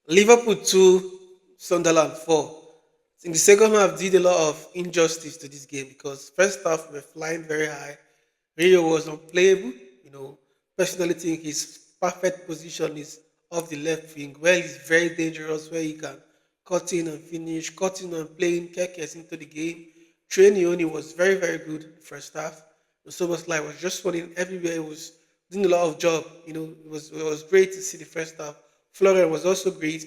Liverpool 2, Sunderland 4. In the second half, did a lot of injustice to this game because first half we were flying very high. Rio was unplayable. You know, personally think his perfect position is off the left wing, where he's very dangerous, where he can cut in and finish, cut in and playing Kekes into the game. Trainioni was very, very good in the first half. So was like was just running everywhere. He was doing a lot of job. You know, it was great to see the first half. Florian was also great.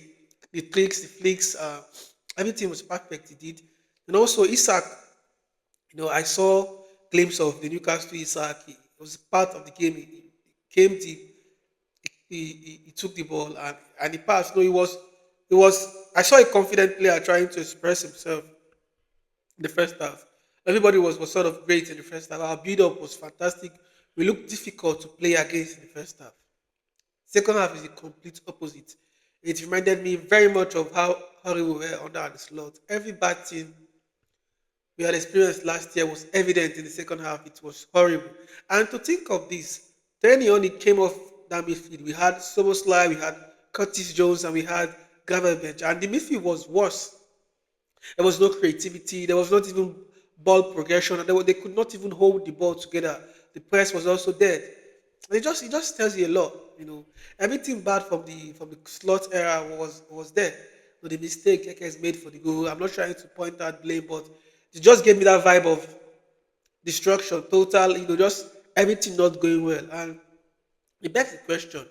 The clicks, the flicks, everything was perfect. He did, and also Isaac. I saw glimpse of the Newcastle Isaac. He was part of the game. He came deep. He took the ball and he passed. No, he was. I saw a confident player trying to express himself in the first half. Everybody was sort of great in the first half. Our build up was fantastic. We looked difficult to play against in the first half. Second half is the complete opposite. It reminded me very much of how we were under the slot. Every bad team we had experienced last year was evident in the second half. It was horrible. And to think of this, then he only came off that midfield. We had Soboslai, we had Curtis Jones, and we had Gravenberch. And the midfield was worse. There was no creativity. There was not even ball progression. And they could not even hold the ball together. The press was also dead. And it just tells you a lot. Everything bad from the slot era was there. The mistake Keke has made for the goal. I'm not trying to point out blame, but it just gave me that vibe of destruction, total. Just everything not going well. And it begs the question,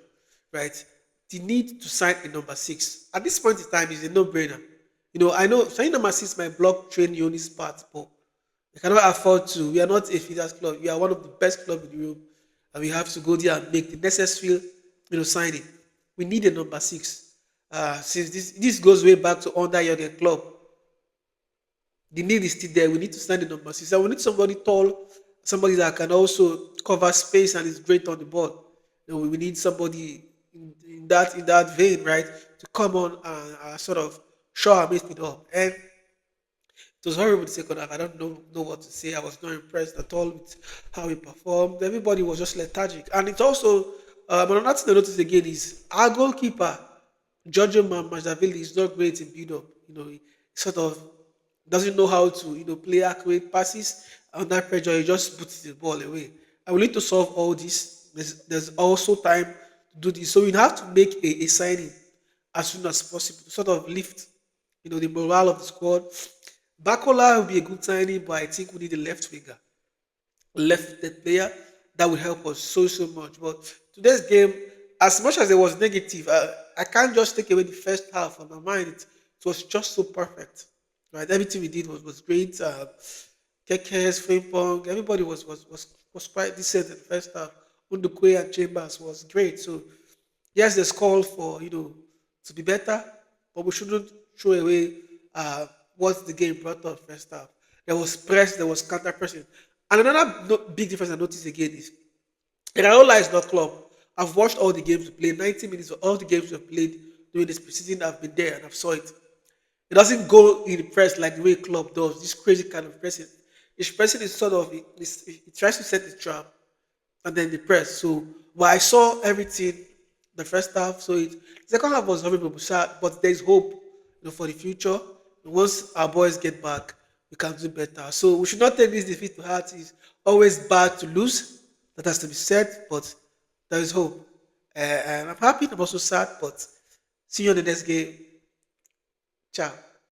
right? The need to sign a number six at this point in time is a no-brainer. I know signing number six might block train Uni's part, but we cannot afford to. We are not a feeders club. We are one of the best clubs in Europe, and we have to go there and make the necessary, signing. We need a number six. Since this goes way back to under Jurgen Club, the need is still there. We need to sign the number six, and we need somebody tall, somebody that can also cover space and is great on the ball. We need somebody in that vein, right, to come on and sort of show our midfield up. And it was horrible the second half. I don't know what to say. I was not impressed at all with how he performed. Everybody was just lethargic. And it also, another thing I noticed again is our goalkeeper, Giorgio Mazavili, is not great in build up. He sort of doesn't know how to, play accurate passes. Under pressure, he just puts the ball away. And we need to solve all this. There's also time to do this. So we have to make a signing as soon as possible to sort of lift, the morale of the squad. Bakola will be a good signing, but I think we need a left winger, left player that will help us so much. But today's game, as much as it was negative, I can't just take away the first half from my mind. It was just so perfect, right? Everything we did was great. Kekes, Frimpong, everybody was quite decent in the first half. Undukwe and Chambers was great. So yes, there's call for to be better, but we shouldn't throw away what the game brought us first half. There was press, there was counter pressing, and another big difference I noticed again is Iraola is not club. I've watched all the games we played, 90 minutes of all the games we've played during this preseason. I've been there and I've saw it. It doesn't go in the press like the way club does. This crazy kind of pressing. His pressing is sort of it tries to set the trap and then the press. So, but I saw everything the first half. So the second half was horrible, but there's hope, for the future. Once our boys get back, we can do better. So we should not take this defeat to heart. It's always bad to lose. That has to be said, but there is hope. And I'm happy. I'm also sad, but see you in the next game. Ciao.